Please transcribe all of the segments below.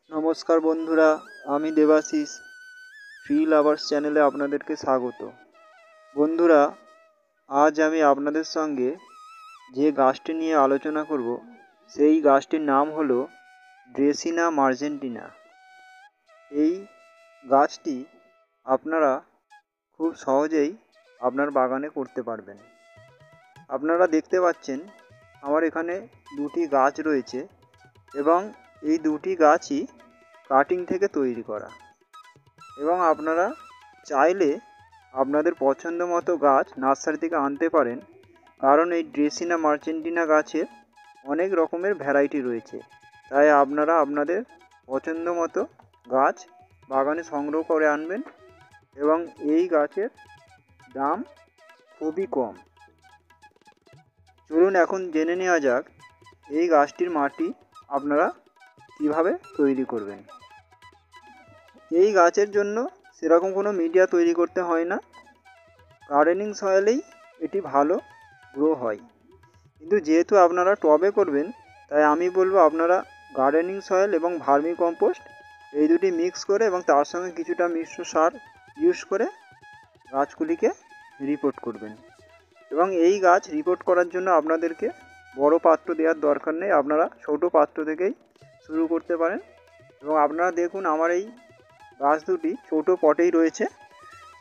নমস্কার বন্ধুরা, আমি দেবাশিস ট্রি লাভার্স চ্যানেলে আপনাদেরকে স্বাগত। বন্ধুরা, আজ আমি আপনাদের সঙ্গে যে গাছটি নিয়ে আলোচনা করব সেই গাছটির নাম হলো ড্রেসিনা মার্জেন্টিনা। এই গাছটি আপনারা খুব সহজেই আপনার বাগানে করতে পারবেন। আপনারা দেখতে পাচ্ছেন আমার এখানে দুটি গাছ রয়েছে এবং এই দুটি গাছই কাটিং থেকে তৈরি করা, এবং আপনারা চাইলে আপনাদের পছন্দ মতো গাছ নার্সারি থেকে আনতে পারেন, কারণ এই ড্রেসিনা মার্জেন্টিনা গাছের অনেক রকমের ভ্যারাইটি রয়েছে। তাই আপনারা আপনাদের পছন্দ মতো গাছ বাগানে সংগ্রহ করে আনবেন, এবং এই গাছের দাম খুবই কম। চলুন এখন জেনে নেওয়া যাক এই গাছটির মাটি আপনারা কিভাবে তৈরি করবেন। এই গাছের জন্য সেরকম কোনো মিডিয়া তৈরি করতে হয় না, গার্ডেনিং সয়েলেই এটি ভালো গ্রো হয়। কিন্তু যেহেতু আপনারা টবে করবেন, তাই আমি বলবো আপনারা গার্ডেনিং সয়েল এবং ভার্মি কম্পোস্ট এই দুটি মিক্স করে এবং তার সঙ্গে কিছুটা মিশ্র সার ইউজ করে গাছগুলিকে রিপোর্ট করবেন। এবং এই গাছ রিপোর্ট করার জন্য আপনাদেরকে বড় পাত্র দেওয়ার দরকার নেই, আপনারা ছোট পাত্র থেকেই শুরু করতে পারেন। এবং আপনারা দেখুন আমার এই গাছ দুটি ছোট পটেই রয়েছে,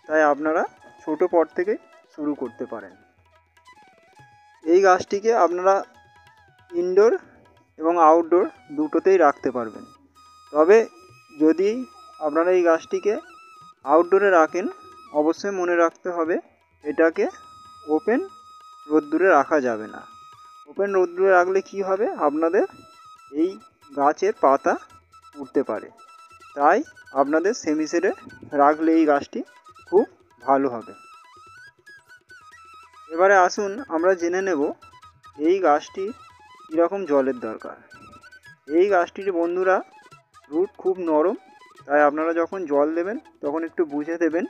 তাই আপনারা ছোট পট থেকে শুরু করতে পারেন। এই গাছটিকে আপনারা ইনডোর এবং আউটডোর দুটোতেই রাখতে পারবেন। তবে যদি আপনারা এই গাছটিকে আউটডোরে রাখেন, অবশ্যই মনে রাখতে হবে এটাকে ওপেন রোদ্দুরে রাখা যাবে না। ওপেন রোদ্দুরে রাখলে কি হবে, আপনাদের এই গাছের পাতা উঠতে পারে। তাই আপনাদের সেমি শেডে রাখলে এই গাছটি খুব ভালো হবে। এবারে আসুন আমরা জেনে নেব এই গাছটি কীরকম জলের দরকার। এই গাছটির বন্ধুরা রুট খুব নরম, তাই আপনারা যখন জল দেবেন তখন একটু বুঝে দেবেন।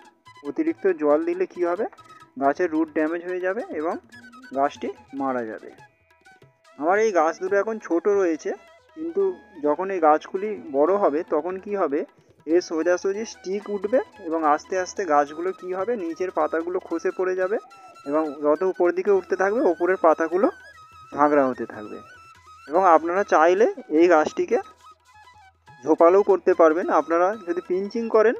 অতিরিক্ত জল দিলে কি হবে, গাছের রুট ড্যামেজ হয়ে যাবে এবং গাছটি মারা যাবে। আমার এই গাছ দুটো এখন ছোট রয়েছে, কিন্তু যখন এই গাছগুলি বড় হবে তখন কি হবে, এর সোজাসুজি স্টিক উঠবে এবং আস্তে আস্তে গাছগুলো কি হবে, নিচের পাতাগুলো খসে পড়ে যাবে এবং যত উপর দিকে উঠতে থাকবে ওপরের পাতাগুলো ঝাঁকড়া হতে থাকবে। এবং আপনারা চাইলে এই গাছটিকে ঝোপালোও করতে পারবেন। আপনারা যদি পিঞ্চিং করেন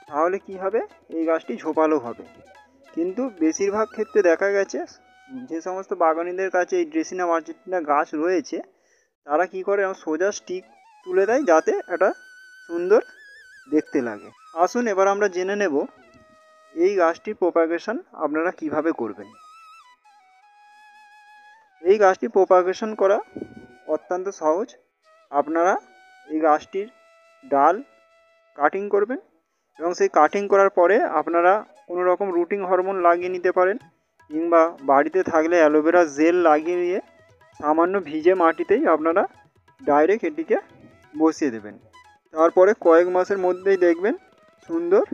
তাহলে কি হবে, এই গাছটি ঝোপালো হবে। কিন্তু বেশিরভাগ ক্ষেত্রে দেখা গেছে যে সমস্ত বাগানীদের কাছে এই ড্রেসিনা মার্জেন্টিনা গাছ রয়েছে, তারা কি করে সোজা স্টিক তুলে দেয় যাতে এটা সুন্দর দেখতে লাগে। আসুন এবার আমরা জেনে নেব এই গাছটির প্রোপাগেশন আপনারা কিভাবে করবেন। এই গাছটি প্রোপাগেশন করা অত্যন্ত সহজ। আপনারা এই গাছটির ডাল কাটিং করবেন এবং সেই কাটিং করার পরে আপনারা কোনো রকম রুটিং হরমোন লাগিয়ে নিতে পারেন, কিংবা বাড়িতে থাকলে অ্যালোভেরা জেল লাগিয়ে নিয়ে সামান্য ভিজে মাটিতেই আপনারা ডাইরেক্ট এটিকে বসিয়ে দেবেন। তারপরে কয়েক মাসের মধ্যেই দেখবেন সুন্দর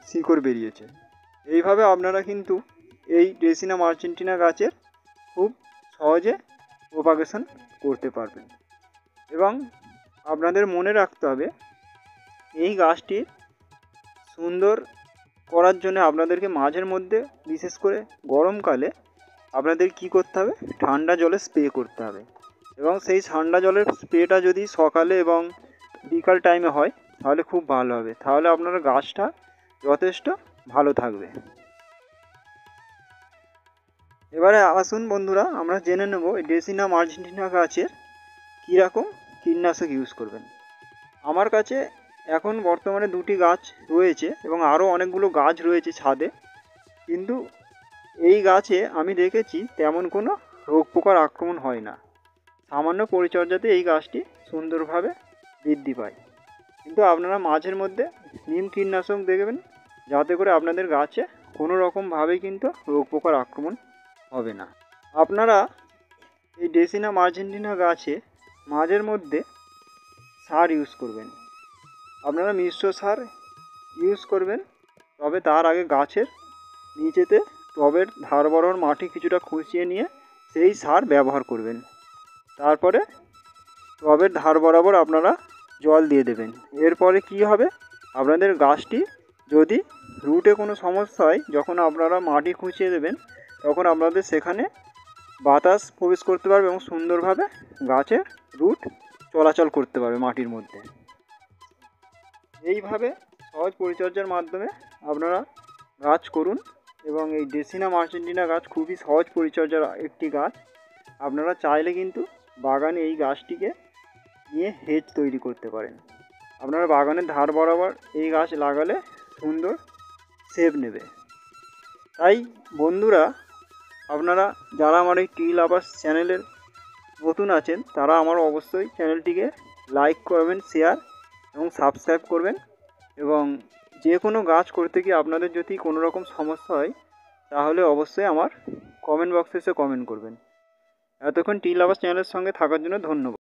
শিকড় বেরিয়েছে। এইভাবে আপনারা কিন্তু এই ড্রেসিনা মার্জেন্টিনা গাছের খুব সহজে প্রোপাগেশন করতে পারবেন। এবং আপনাদের মনে রাখতে হবে এই গাছটির সুন্দর করার জন্য আপনাদেরকে মাঝের মধ্যে, বিশেষ করে গরমকালে আপনাদের কি করতে হবে, ঠান্ডা জলে স্প্রে করতে হবে। এবং সেই ঠান্ডা জলের স্প্রেটা যদি সকালে এবং বিকাল টাইমে হয় তাহলে খুব ভালো হবে, তাহলে আপনার গাছটা যথেষ্ট ভালো থাকবে। এবারে আসুন বন্ধুরা আমরা জেনে নেব এই ড্রেসিনা মার্জেন্টিনা গাছের কীরকম কীটনাশক ইউজ করবেন। আমার কাছে এখন বর্তমানে দুটি গাছ রয়েছে এবং আরও অনেকগুলো গাছ রয়েছে ছাদে, কিন্তু এই গাছে আমি দেখেছি তেমন কোনো রোগ পোকার আক্রমণ হয় না। সামান্য পরিচর্যাতে এই গাছটি সুন্দরভাবে বৃদ্ধি পায়। কিন্তু আপনারা মাঝের মধ্যে নিম কীটনাশক দেখবেন, যাতে করে আপনাদের গাছে কোনো রকমভাবেই কিন্তু রোগ পোকার আক্রমণ হবে না। আপনারা এই ড্রেসিনা মার্জেন্টিনা গাছে মাঝের মধ্যে সার ইউজ করবেন। আপনারা মিশ্র সার ইউজ করবেন, তবে তার আগে গাছের নিচেতে টবের ধার বরাবর মাটি কিছুটা খুঁচিয়ে নিয়ে সেই সার ব্যবহার করবেন। তারপরে টবের ধার বরাবর আপনারা জল দিয়ে দেবেন। এরপরে কি হবে, আপনাদের গাছটি যদি রুটে কোনো সমস্যা হয়, যখন আপনারা মাটি খুঁচিয়ে দেবেন তখন আপনাদের সেখানে বাতাস প্রবেশ করতে পারবে এবং সুন্দরভাবে গাছের রুট চলাচল করতে পারবে মাটির মধ্যে। এইভাবে সহজ পরিচর্যার মাধ্যমে আপনারা গাছ করুন এবং এই ড্রেসিনা মার্জেন্টিনা গাছ খুবই সহজ পরিচর্যার একটি গাছ। আপনারা চাইলে কিন্তু বাগানে এই গাছটিকে নিয়ে হেজ তৈরি করতে পারেন। আপনারা বাগানের ধার বরাবর এই গাছ লাগালে সুন্দর শেপ নেবে। তাই বন্ধুরা, আপনারা যারা আমার এই ট্রি লাভার্স চ্যানেলের নতুন আছেন তারা আমার অবশ্যই চ্যানেলটিকে লাইক করবেন, শেয়ার এবং সাবস্ক্রাইব করবেন। এবং যে কোনো গাছ করতে গিয়ে আপনাদের যদি কোনো রকম সমস্যা হয় তাহলে অবশ্যই আমার কমেন্ট বক্সে এসে কমেন্ট করবেন। এতক্ষণ ট্রি লাভার্স চ্যানেলের সঙ্গে থাকার জন্য ধন্যবাদ।